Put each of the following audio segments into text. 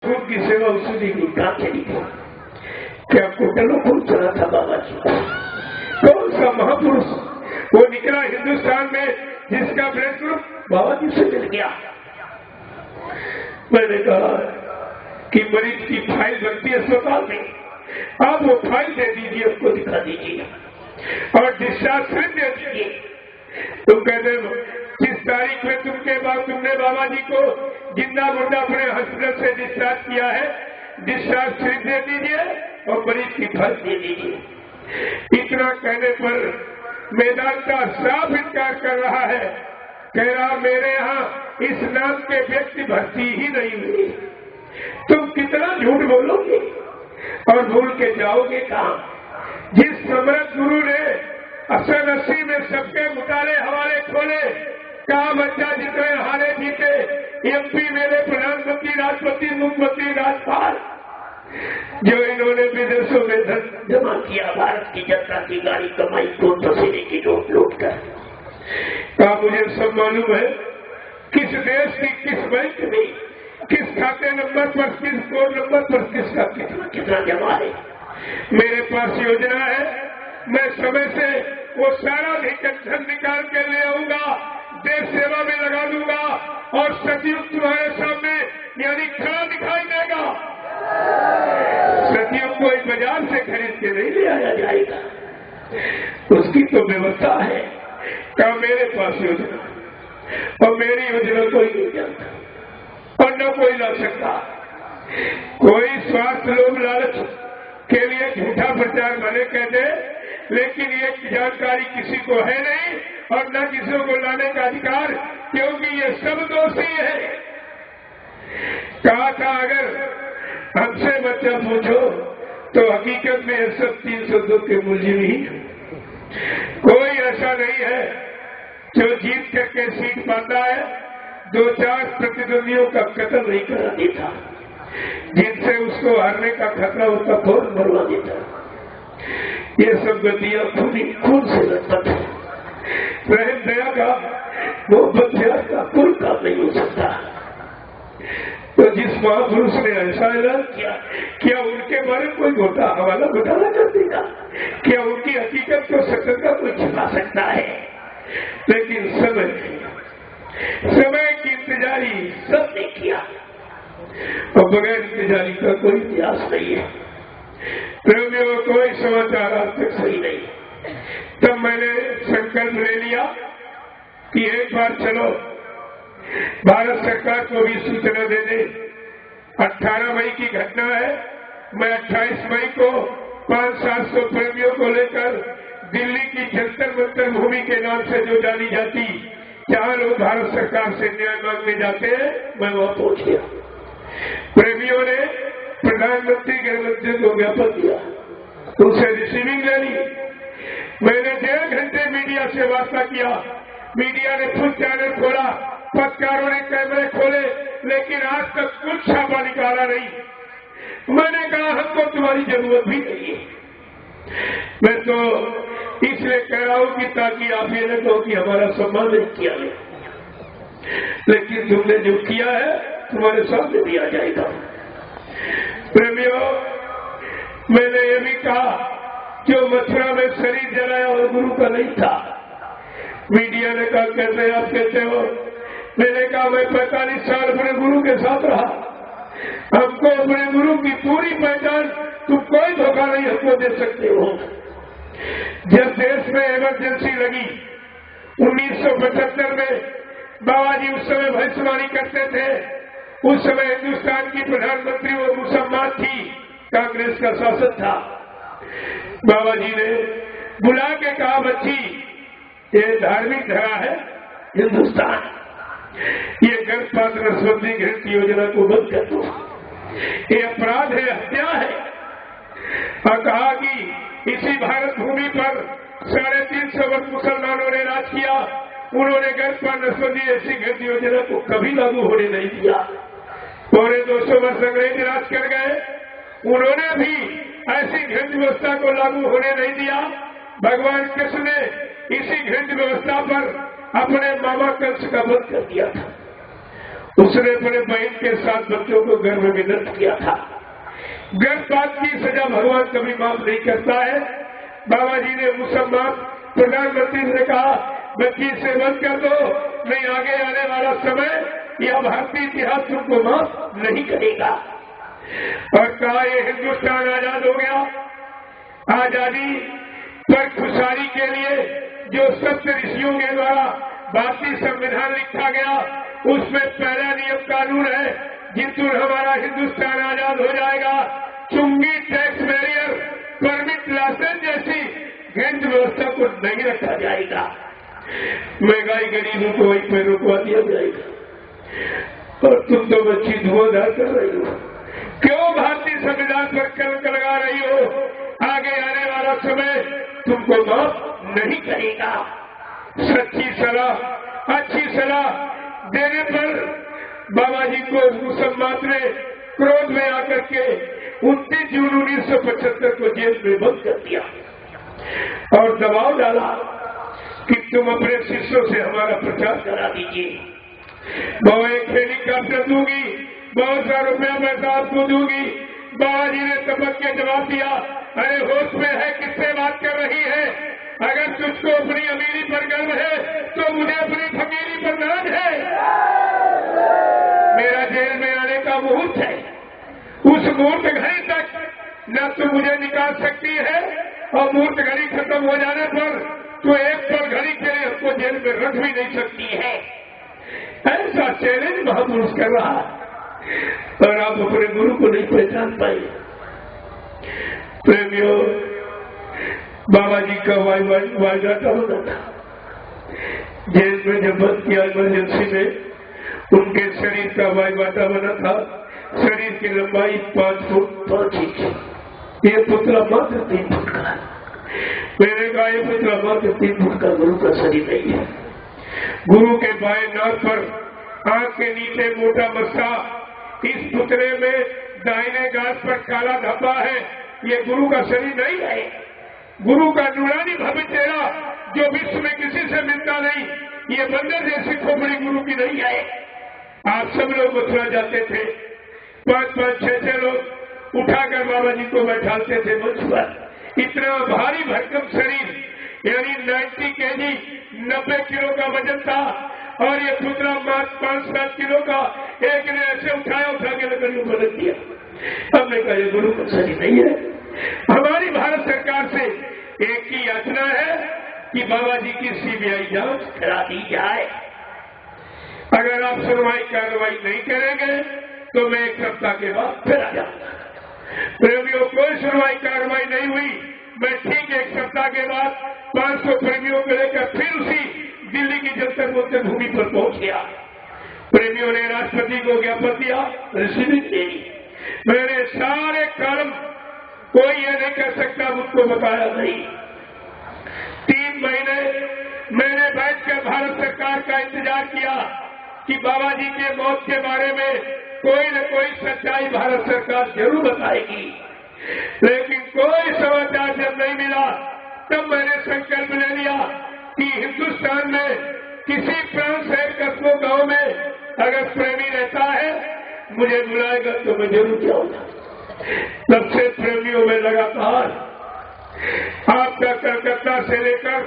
खून की सेवा उसने की कहा चली गई। क्या कुटलों खून चला था बाबा जी? कौन सा महापुरुष वो निकला हिंदुस्तान में जिसका ब्लड ग्रुप बाबा जी से मिल गया? मैंने कहा कि मरीज की फाइल बनती है अस्पताल में, आप वो फाइल दे दीजिए, उसको दिखा दीजिए और डिस्चार्ज स्लिप दे दीजिए। तुम कहते हो जिस तारीख में तुमने बाबा जी को जिंदा मुर्दा अपने हॉस्पिटल से डिस्चार्ज किया है, डिस्चार्ज स्लिप दे दीजिए और मरीज की फाइल दे दीजिए। इतना कहने पर मेदांता साफ इनकार कर रहा है, कह रहा मेरे यहाँ इस नाम के व्यक्ति भर्ती ही नहीं हुए। तुम कितना झूठ बोलोगे और भूल के जाओगे कहाँ? जिस समर्थ गुरु ने 80 में सबके घुटाले हवाले खोले, कहा बच्चा जितने हारे जीते, एमपी मेरे प्रधानमंत्री, राष्ट्रपति, मुख्यमंत्री, राज्यपाल, जो इन्होंने विदेशों में धन जमा किया, भारत की जनता की गाड़ी कमाई को पसीने की नोट लूट कर। कहा मुझे सब मालूम है किस देश की किस बैंक में किस खाते नंबर पर किस कोड नंबर पर किसका कितना कितना जमा है। मेरे पास योजना है, मैं समय से वो सारा धन निकाल के ले आऊंगा, देश सेवा में लगा दूंगा और सचिव तुम्हारे सामने यानी खड़ा दिखाई देगा। सचिव को एक बाजार से खरीद के नहीं ले आया जाएगा, उसकी तो व्यवस्था है। कहा मेरे पास योजना और मेरी योजना कोई नहीं जानता और न कोई ला सकता। कोई स्वार्थ लोभ लालच के लिए झूठा प्रचार भले कहते, लेकिन ये जानकारी किसी को है नहीं और न किसी को लाने का अधिकार, क्योंकि ये सब दोषी है। कहा था अगर हमसे बच्चा पूछो तो हकीकत में सब 302 के मुलजिम ही। कोई ऐसा नहीं है जो जीत करके सीट पाता है, 2-4 प्रतिद्वंदियों का कत्ल नहीं करा देता, जिनसे उसको हारने का खतरा होता फौरन मरवा देता। ये सब गतियां खून से लथपथ है। रहम दया का मोहब्बत प्यार का कोई काम नहीं हो सकता। तो जिस महापुरुष ने ऐसा ऐलान किया, क्या उनके बारे में कोई हवाला घोटाला कर देगा? क्या उनकी हकीकत को सत्य का कोई छिपा सकता है? लेकिन समय की इंतजारी सबने किया और बगैर इंतजारी का कोई इतिहास नहीं है। प्रेमियों कोई समाचार आज तक सही नहीं। तब मैंने संकल्प ले लिया कि एक बार चलो भारत सरकार को भी सूचना दे दे। 18 मई की घटना है, मैं 28 मई को 500-700 प्रेमियों को लेकर दिल्ली की जंतर मंतर भूमि के नाम से जो जानी जाती, जहां लोग भारत सरकार से न्याय मांगने जाते हैं, मैं वहां पहुंच गया। प्रेमियों ने प्रधानमंत्री गृहमंत्री को ज्ञापन दिया, उनसे रिसीविंग ले ली। मैंने 1.5 घंटे मीडिया से वार्ता किया। मीडिया ने फुल चैनल खोला, पत्रकारों ने कैमरे खोले, लेकिन आज तक कुछ छापा निकाला नहीं। मैंने कहा हमको तुम्हारी जरूरत भी नहीं है। मैं तो इसलिए कह रहा हूं कि ताकि आप ये न कहो कि हमारा सम्मान नहीं किया गया, लेकिन तुमने जो किया है तुम्हारे सामने भी आ जाएगा। प्रेमियों, मैंने ये भी कहा जो मथुरा में शरीर जलाया और गुरु का नहीं था। मीडिया ने कहा कैसे आप कहते हो? मैंने कहा मैं 45 साल अपने गुरु के साथ रहा, हमको अपने गुरु की पूरी पहचान तुम कोई धोखा नहीं हमको दे सकते हो। जब देश में इमरजेंसी लगी 1975 में, बाबा जी उस समय भविष्यवाणी करते थे। उस समय हिंदुस्तान की प्रधानमंत्री वो मुसलमान थी, कांग्रेस का शासन था। बाबा जी ने बुला के कहा बच्ची ये धार्मिक धरा है हिंदुस्तान, ये गर्भपात रसबंदी घृत योजना को बंद कर दो, ये अपराध है, हत्या है। और कहा कि इसी भारत भूमि पर 350 वर्ष मुसलमानों ने राज किया, उन्होंने गर्भपात रसबंदी ऐसी घृत योजना को कभी लागू होने नहीं दिया। पूरे 200 वर्ष अंग्रेज राज कर गए, उन्होंने भी ऐसी घृत व्यवस्था को लागू होने नहीं दिया। भगवान कृष्ण ने इसी घृत व्यवस्था पर अपने मामा कंस का वध कर दिया था। उसने अपने बहन के 7 बच्चों को गर्भ में नष्ट किया था। गर्भपात की सजा भगवान कभी माफ नहीं करता है। बाबा जी ने मुसलमान प्रधानमंत्री से कहा बच्ची से बंद कर दो, नहीं आगे आने वाला समय यह भारतीय इतिहास तुमको माफ नहीं करेगा। और कहा ये हिंदुस्तान आजाद हो गया। आजादी पर खुशहाली के लिए जो सप्त ऋषियों के द्वारा भारतीय संविधान लिखा गया, उसमें पहला नियम कानून है, जिस दिन हमारा हिंदुस्तान आजाद हो जाएगा, चुंगी, टैक्स बैरियर, परमिट, लाइसेंस जैसी गैंग व्यवस्था को नहीं रखा जाएगा। महंगाई गरीबों को वहीं पर रुकवा दिया जाएगा। और तुम तो बच्ची धुआंधार कर रही हो, क्यों भारतीय संविधान पर कलंक लगा रही हो? आगे आने वाला समय तुमको माफ नहीं करेगा। सच्ची सलाह, अच्छी सलाह देने पर बाबा जी को मुसलमान ने क्रोध में आकर के 29 जून 1975 को जेल में बंद कर दिया और दबाव डाला कि तुम अपने शिष्यों से हमारा प्रचार करा दीजिए। बहुत एक हेलीकॉप्टर दूंगी, बहुत सा रुपया पैसा आपको दूंगी। बाबा जी ने तपक के जवाब दिया, अरे होश में है, किससे बात कर रही है? अगर तुझको अपनी अमीरी पर गर्व है तो मुझे अपनी फकीरी पर नाज है। मेरा जेल में आने का मुहूर्त है, उस मुहूर्त घड़ी तक न तो मुझे निकाल सकती है, और मुहूर्त घड़ी खत्म हो जाने पर तो एक पल घड़ी के लिए हमको जेल में रख भी नहीं सकती है। ऐसा चैलेंज महापुरुष कर रहा है और आप अपने गुरु को नहीं पहचान पाए। प्रेमियों, बाबा जी का वायदाता होता था। जेल में जब बंद किया इमरजेंसी में, उनके शरीर का वायवाटा बना था। शरीर की लंबाई 5 फुट 5 इंच। ये पुतला मात्र 3 फुट का है। मैंने कहा ये पुतला मात्र 3 फुट का गुरु का शरीर नहीं है। गुरु के बाएं नाक पर आंख के नीचे मोटा मस्सा, इस पुतले में दाहिने गाल पर काला धब्बा है। ये गुरु का शरीर नहीं है। गुरु का नूरानी भव्य चेहरा जो विश्व में किसी से मिलता नहीं, ये बंदर जैसी खोपड़ी गुरु की नहीं है। आप सब लोग मथुरा जाते थे, 5-5, 6-6 लोग उठाकर बाबा जी को बैठाते थे मंच पर। इतना भारी भरकम शरीर, यानी 90 केजी, 90 किलो का वजन था। और ये पुतला मात्र 5-7 किलो का। एक ने ऐसे उठा के लकड़ियों को रख दिया। हमने कहा ये गुरु का शरीर नहीं है। हमारी भारत सरकार से एक ही याचना है कि बाबा जी की सीबीआई जांच करा दी जाए। अगर आप सुनवाई कार्रवाई नहीं करेंगे तो मैं 1 सप्ताह के बाद फिर आ जाऊंगा। प्रेमियों, कोई सुनवाई कार्रवाई नहीं हुई। मैं ठीक 1 सप्ताह के बाद 500 प्रेमियों को लेकर फिर उसी दिल्ली की जंतर मंतर भूमि पर पहुंच गया। प्रेमियों ने राष्ट्रपति को ज्ञापन दिया, रिसीविंग देनी। मैंने सारे कारण, कोई ये नहीं कर सकता मुझको बताया नहीं। 3 महीने मैंने बैठकर भारत सरकार का इंतजार किया कि बाबा जी के मौत के बारे में कोई न कोई सच्चाई भारत सरकार जरूर बताएगी। लेकिन कोई समाचार जब नहीं मिला, तब मैंने संकल्प ले लिया कि हिंदुस्तान में किसी प्रांत शहर कस्बों गांव में अगर प्रेमी रहता है, मुझे बुलाएगा तो मैं जरूर जाऊंगा। तब से प्रेमियों में लगातार आपका कलकत्ता से लेकर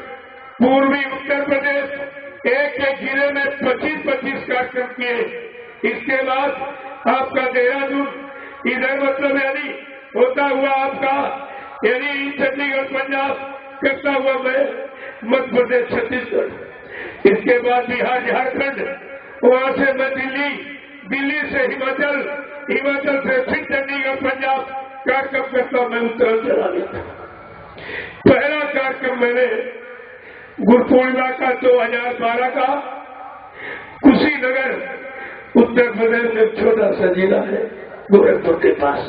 पूर्वी उत्तर प्रदेश एक जिले में 25-25 कार्यक्रम किए। इसके बाद आपका देहरादून, इधर मतलब यानी होता हुआ आपका यानी चंडीगढ़ पंजाब, करता हुआ मैं मध्य प्रदेश छत्तीसगढ़, इसके बाद बिहार झारखंड, वहां से मैं दिल्ली, दिल्ली से हिमाचल, हिमाचल से फिर चंडीगढ़ पंजाब कार्यक्रम करता मैं उत्तराखंड चला गया। पहला कार्यक्रम मैंने गुरु पूर्णिमा का 2012 का कुशीनगर उत्तर प्रदेश में छोटा सा जिला है गोरखपुर के पास।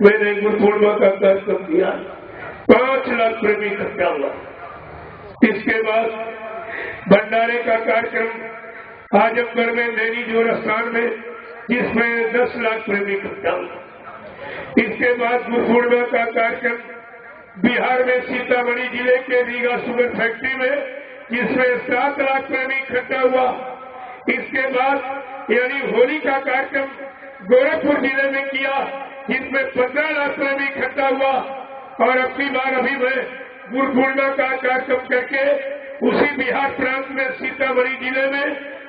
मैंने गुरु पूर्णिमा का कार्यक्रम किया, 5 लाख प्रेमी इकट्ठा हुआ। इसके बाद भंडारे का कार्यक्रम आजमगढ़ में नैनी जोर स्थान में, जिसमें 10 लाख प्रेमी इकट्ठा हुआ। इसके बाद गुरु पूर्णिमा का कार्यक्रम बिहार में सीतामढ़ी जिले के रीगा शुगर फैक्ट्री में, जिसमें 7 लाख प्रेमी इकट्ठा हुआ। इसके बाद यानी होली का कार्यक्रम गोरखपुर जिले में किया, जिसमें 15 लाख प्रेमी इकट्ठा हुआ। और अपनी बार अभी मैं गुरु पूर्णिमा का कार्यक्रम करके उसी बिहार प्रांत में सीतामढ़ी जिले में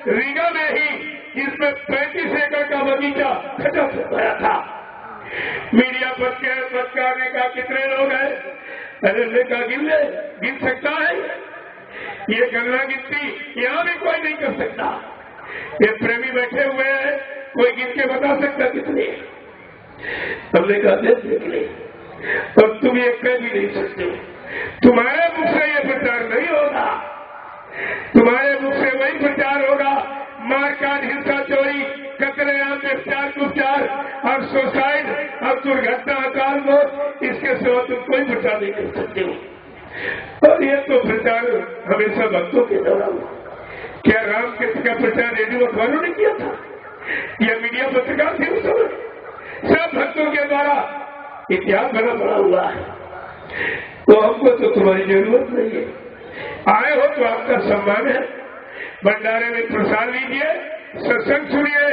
रीगा में ही, जिसमें 35 एकड़ का बगीचा खत्म हो गया था। मीडिया पत्रकार ने कहा कितने लोग हैं? अरे ने कहा गिन सकता है? ये गणना गिनती यहाँ भी कोई नहीं कर सकता। ये प्रेमी बैठे हुए हैं, कोई गिन के बता सकता कितने? हमने कहा देख ले, और तुम ये कह भी नहीं सकते। तुम्हारे मुख से ये प्रचार नहीं होगा, तुम्हारे मुख से वही प्रचार होगा मारकाट, हिंसा, चोरी, कतलेआम, व्यभिचार, कुचार और सुसाइड और दुर्घटना, अकाल मौत, इसके सिवा तुम कोई प्रचार नहीं कर सकते हो। और ये तो प्रचार हमेशा भक्तों के द्वारा हुआ। क्या राम कृष्ण का प्रचार रेडियो अखबारों ने किया था या मीडिया पत्रकार थे? उस समय सब भक्तों के द्वारा इतिहास बना पड़ा हुआ है। तो हमको तो तुम्हारी जरूरत नहीं है। आए हो तो आपका सम्मान है, भंडारे में प्रसाद लीजिए, सत्संग सुनिए,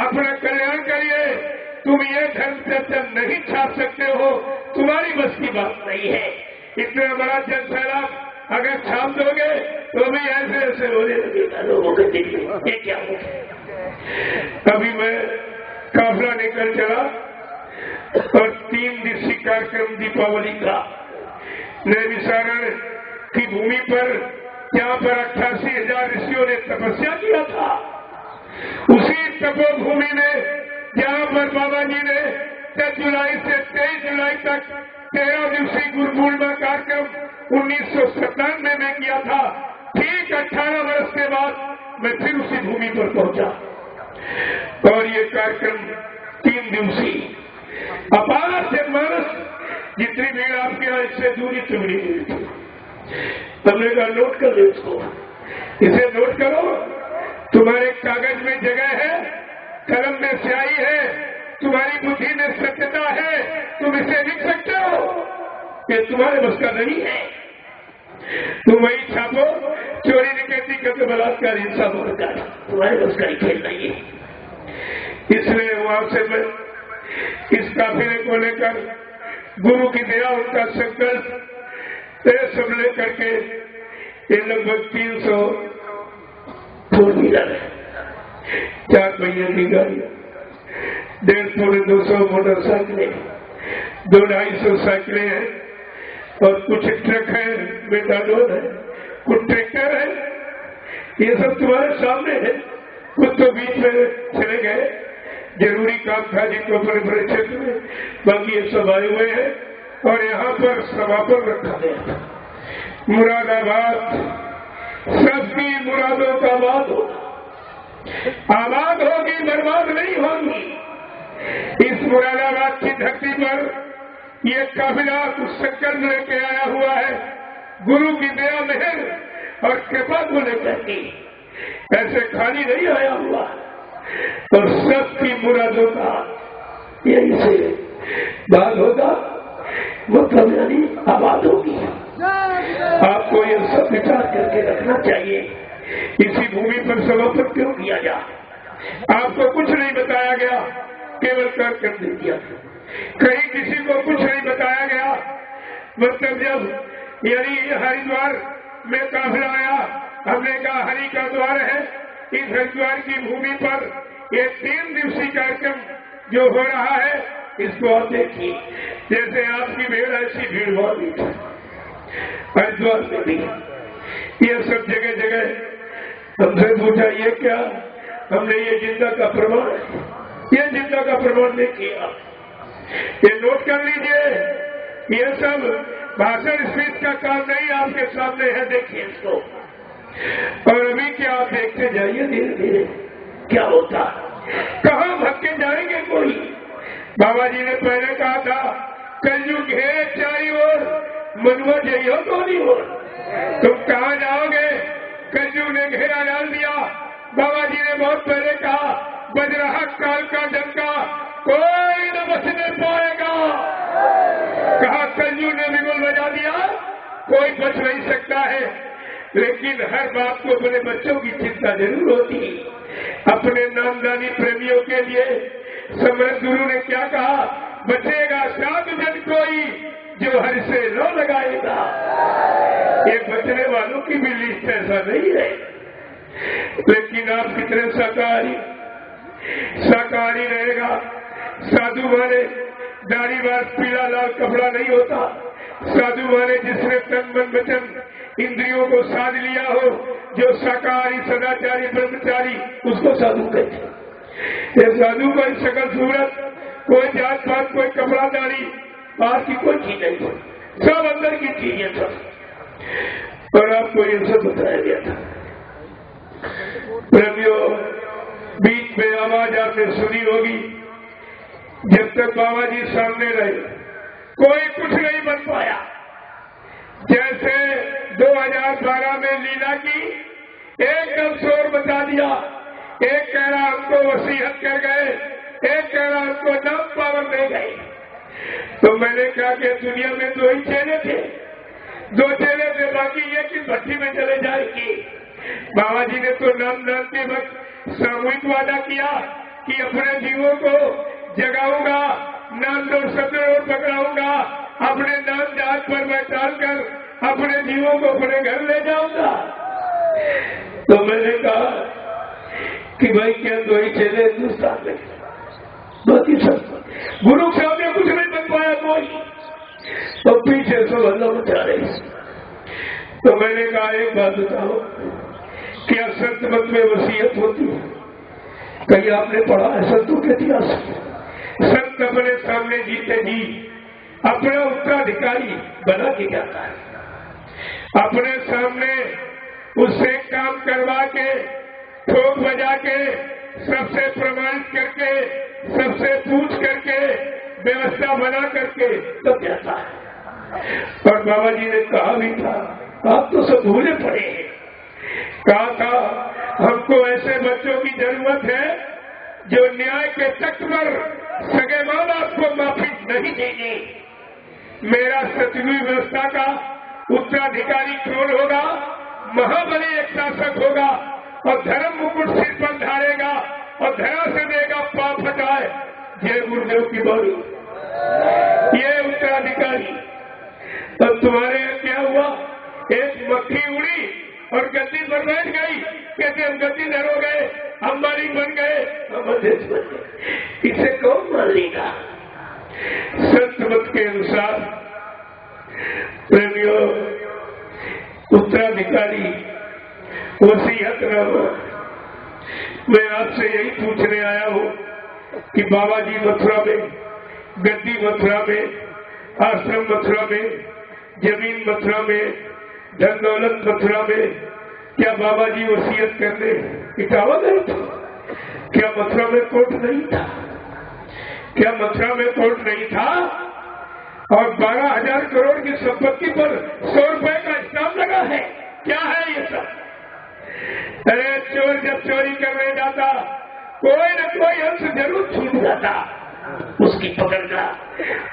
अपना कल्याण करिए। तुम ये धर्म चर्चा नहीं छाप सकते हो, तुम्हारी बस की बात नहीं है। इतना बड़ा जन सैलाब अगर छाप दोगे तो भी ऐसे ऐसे होने लगेगा लोगों के दिल में, ये क्या हो। अभी मैं काफिला निकल चला और 3 दिवसीय कार्यक्रम दीपावली का नैमिषारण्य की भूमि पर, जहाँ पर 88,000 ऋषियों ने तपस्या किया था, उसी तपोभूमि में जहाँ पर बाबा जी ने 10 जुलाई से 23 जुलाई तक 13 दिवसीय गुरु पूर्णिमा कार्यक्रम 1997 में किया था, ठीक 18 वर्ष के बाद मैं फिर उसी भूमि पर पहुंचा। और ये कार्यक्रम 3 दिवसीय, अपार जनमानस, जितनी भीड़ आपके यहाँ इससे दूरी चुगड़ी हुई थी। हमने कहा नोट कर लो इसको, इसे नोट करो, तुम्हारे कागज में जगह है, कलम में स्याही है, तुम्हारी बुद्धि में सत्यता है, तुम इसे लिख सकते हो। ये तुम्हारे बस का नहीं है, तुम वही छापो, चोरी डकैती करके बलात्कार, हिंसा बलात्कार, तुम्हारे बस का ही खेल नहीं है। इसलिए वहां से मैं इस काफिले को लेकर गुरु की दया, उनका संकल्प सब लेकर के ये लगभग 300 फोर व्हीलर, 4 पहिए की गाड़ी, 150-200 मोटरसाइकिलें, 200-250 साइकिलें हैं और कुछ ट्रक है, मेटाडोर है, कुछ ट्रैक्टर है। ये सब तुम्हारे सामने है। कुछ तो बीच में चले गए, जरूरी काम था जिनको बड़े बड़े क्षेत्र में, बाकी ये सब आए हुए हैं। और यहाँ पर समापन रखा गया। मुरादाबाद सबकी मुरादों का बात होगा, आबाद होगी, बर्बाद नहीं होगी। इस मुरादाबाद की धरती पर ये काफिला कुछ संकल्प लेके आया हुआ है, गुरु की दया, मेहर और कृपा को लेकर के, ऐसे खाली नहीं आया हुआ। और सबकी मुरादों का यही से बात होगा, मतलब यानी आबाद होगी। आपको ये सब विचार करके रखना चाहिए। इसी भूमि पर समापन क्यों किया जा? आपको कुछ नहीं बताया गया, केवल कार्यक्रम दे दिया। कहीं किसी को कुछ नहीं बताया गया। मतलब जब यानी हरिद्वार में काफिला आया, हमने कहा हरि का द्वार है, इस हरिद्वार की भूमि पर ये 3 दिवसीय कार्यक्रम जो हो रहा है, इसको आप देखिए। जैसे आपकी भीड़, ऐसी भीड़ बहुत ही थी हरिद्वार में भी। ये सब जगह जगह हमसे पूछा ये क्या? हमने ये जिंदा का प्रमाण, ये जिंदा का प्रमाण नहीं किया। ये नोट कर लीजिए, ये सब भाषण स्पीच का काम नहीं, आपके सामने है, देखिए इसको। और अभी क्या आप देखते जाइए धीरे धीरे क्या होता, कहाँ भटके जाएंगे कोई। बाबा जी ने पहले कहा था कलयुग घेरे चारी ओर, मनुआ जइयो कोनी ओर। तुम कहाँ जाओगे? कलयुग ने घेरा डाल दिया। बाबा जी ने बहुत पहले कहा बज रहा काल का डंका, कोई न बचने पाएगा। कहा कलयुग ने बिगुल बजा दिया, कोई बच नहीं सकता है। लेकिन हर बाप को अपने बच्चों की चिंता जरूर होती है। अपने नामदानी प्रेमियों के लिए समर्थ गुरु ने क्या कहा, बचेगा साधु जन कोई जो हर से लो लगाएगा। ये बचने वालों की भी लिस्ट ऐसा नहीं है, लेकिन आप कितने शाकाहारी रहेगा। साधु माने दाढ़ी बार पीला लाल कपड़ा नहीं होता। साधु माने जिसने तन मन वचन इंद्रियों को साध लिया हो, जो शाकाहारी सदाचारी ब्रह्मचारी, उसको साधु कहते हैं। ये साधु कोई शकल सूरत, कोई जात पात, कोई कपड़ा दाढ़ी बाहर की कोई चीज नहीं, सब अंदर की चीजें सब। और आपको ये सब बताया गया था। प्रेमियों, बीच में आवाज आपने सुनी होगी, जब तक बाबा जी सामने रहे कोई कुछ नहीं बन पाया। जैसे 2012 में लीला की एकदम शोर बचा दिया। एक कह रहा हमको वसीयत कर गए, एक कह रहा हमको नाम पावर दे गए। तो मैंने कहा कि दुनिया में 2 ही चेले थे, 2 चेले थे, बाकी ये कि भट्टी में चले जाएगी। बाबा जी ने तो नाम के वक्त सामूहिक वादा किया कि अपने जीवों को जगाऊंगा, नाम दो शब्द और पकड़ाऊंगा, अपने नाम जात पर बैठाल कर अपने जीवों को अपने घर ले जाऊंगा। तो मैंने कहा कि भाई क्या 2 ही चेले हिंदुस्तान में, बाकी सब गुरु साहब ने कुछ नहीं बन पाया कोई, तो पीछे सब हल्ला मचा रहे। तो मैंने कहा एक बात बताओ, क्या संत मत में वसीयत होती है? कहीं आपने पढ़ा है संतों के इतिहास? संत अपने सामने जीते जी अपना उत्तराधिकारी बना के जाता है, अपने सामने उससे काम करवा के, ठोक बजा के, सबसे प्रमाणित करके, सबसे पूछ करके, व्यवस्था बना करके तब जाता है। और बाबा जी ने कहा भी था, आप तो सब भूले पड़े हैं, कहा था हमको ऐसे बच्चों की जरूरत है जो न्याय के तख्त पर सगे माँ बाप को माफी नहीं देंगे। मेरा सतयुगी व्यवस्था का उत्तराधिकारी कौन होगा? महाबली एक शासक होगा और धर्म मुकुट सिर पर धारेगा और धरा से देगा पाप हटाए। जय गुरुदेव की बाणी, ये उत्तराधिकारी। तो तुम्हारे यहाँ क्या हुआ? एक मक्खी उड़ी और गद्दी पर बैठ गई, कहते हम गद्दीधर हो गए, अंबानी बन गए, हम अध्यक्ष बन गए। इसे कौन मान लेगा? संत मत के अनुसार प्रेमियों, उत्तराधिकारी वसीयतनामा। मैं आपसे यही पूछने आया हूँ कि बाबा जी मथुरा में, गद्दी मथुरा में, आश्रम मथुरा में, जमीन मथुरा में, धन दौलत मथुरा में, क्या बाबा जी वसीयत करने इटावा गए थे? क्या मथुरा में कोर्ट नहीं था? क्या मथुरा में कोर्ट नहीं था? और 12,000 करोड़ की संपत्ति पर 100 रुपए का स्टाम्प लगा है। क्या है ये सब? अरे चोर जब चोरी करने जाता, कोई न कोई अंश जरूर छूट जाता, उसकी पकड़ का,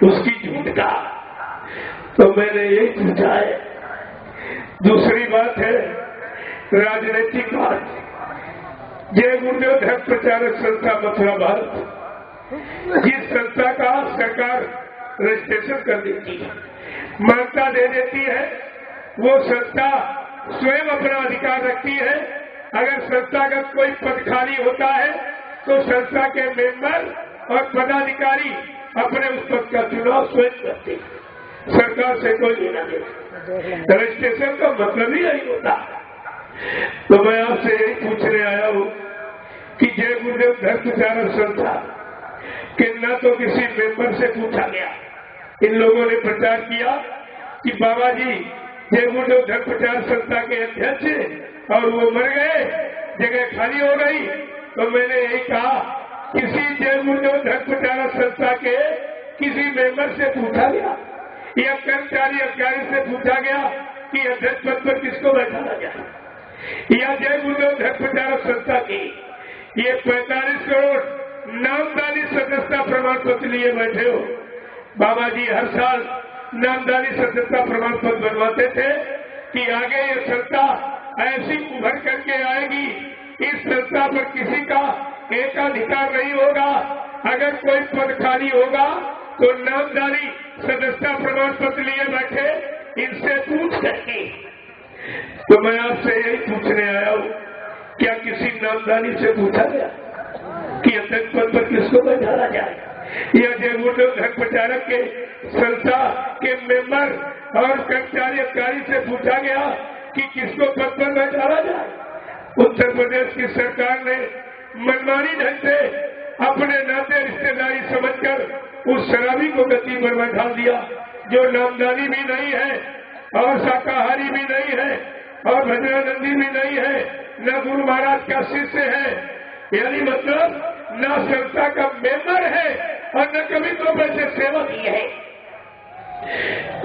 उसकी झूठ का। तो मैंने यही पूछा है। दूसरी बात है राजनीतिक बात। जय गुरुदेव धर्म प्रचारक संस्था मथुरा भारत, जिस संस्था का सरकार रजिस्ट्रेशन कर देती है, मान्यता दे देती है, वो संस्था स्वयं अपना अधिकार रखती है। अगर संस्थागत कोई पद खाली होता है तो संस्था के मेंबर और पदाधिकारी अपने उस पद का चुनाव स्वयं करते हैं, सरकार से कोई लेना देना। रजिस्ट्रेशन का मतलब ही यही होता है। तो मैं आपसे यही पूछने आया हूँ कि जय गुरुदेव धर्म प्रचारक संस्था कि न तो किसी मेंबर से पूछा गया। इन लोगों ने प्रचार किया कि बाबा जी जय गुरुदेव धर्म प्रचार संस्था के अध्यक्ष और वो मर गए, जगह खाली हो गई। तो मैंने यही कहा, किसी जय गुरुदेव धर्म प्रचारक संस्था के किसी मेंबर से पूछा गया या कर्मचारी अधिकारी से पूछा गया कि अध्यक्ष पद पर किसको बैठाया जाए? या जय गुरुदेव धर्म प्रचारक संस्था की ये 45 करोड़ नामदानी सदस्यता प्रमाण पत्र लिए बैठे हो। बाबा जी हर साल नामदानी सदस्यता प्रमाण पत्र बनवाते थे कि आगे ये संस्था ऐसी उभर करके आएगी इस संस्था पर किसी का एकाधिकार नहीं होगा। अगर कोई पद खाली होगा तो नामधारी सदस्यता प्रमाण पत्र लिए बैठे, इनसे पूछ करके। तो मैं आपसे यही पूछने आया हूँ, क्या किसी नामधारी से पूछा गया कि अध्यक्ष पद पर किसको बैठाया जाए? या जयगुरु धर्म प्रचारक के संस्था के मेंबर और कर्मचारी अधिकारी से पूछा गया कि किसको पद पर बैठाया जाए? उत्तर प्रदेश की सरकार ने मनमानी ढंग से अपने नाते रिश्तेदारी समझकर उस शराबी को गद्दी पर बैठा दिया, जो नामधारी भी नहीं है और शाकाहारी भी नहीं है और भजनानंदी भी नहीं है, न गुरु महाराज का शिष्य है, यानी मतलब न संस्था का मेंबर है और न कभी 2 पैसे सेवा की है।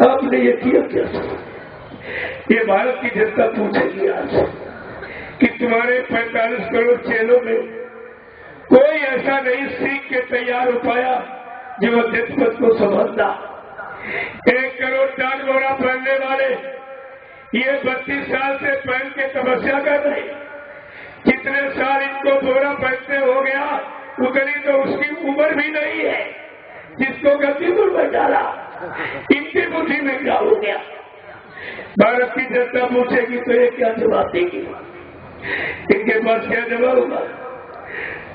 आपने ये किया क्या? ये भारत की जनता पूछेगी आज कि तुम्हारे 45 करोड़ चेलों में कोई ऐसा नहीं सीख के तैयार हो पाया जो अध्यक्ष पद को संभालता। 1 करोड़ दान बोरा पहनने वाले ये 32 साल से पहन के तपस्या कर रहे। जितने साल इनको बोरा पहनते हो गया उतनी तो उसकी उम्र भी नहीं है जिसको गद्दी पर बैठाला। इनकी बुद्धि में क्या हो गया? भारत की जनता पूछेगी तो ये क्या जवाब देगी? इनके पास क्या जवाब होगा?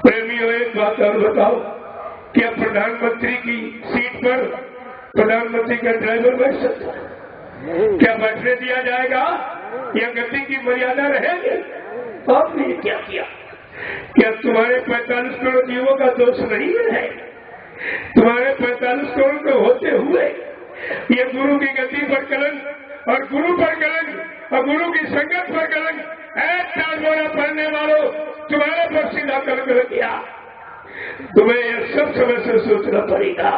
प्रेमियों, एक बात और बताओ, क्या प्रधानमंत्री की सीट पर प्रधानमंत्री का ड्राइवर बैठ सकता है? क्या बैठने दिया जाएगा या गद्दी की मर्यादा रहेगी? आपने ये क्या किया? क्या तुम्हारे 45 करोड़ जीवों का दोष नहीं है? तुम्हारे 45 करोड़ तो होते हुए ये गुरु की गद्दी पर कलंक और गुरु पर कलंक और गुरु की संगत पर कलंक, दान बोरा पढ़ने वालों, तुम्हारे पर सीधा कलंक लग गया। तुम्हें यह सब समय से सोचना पड़ेगा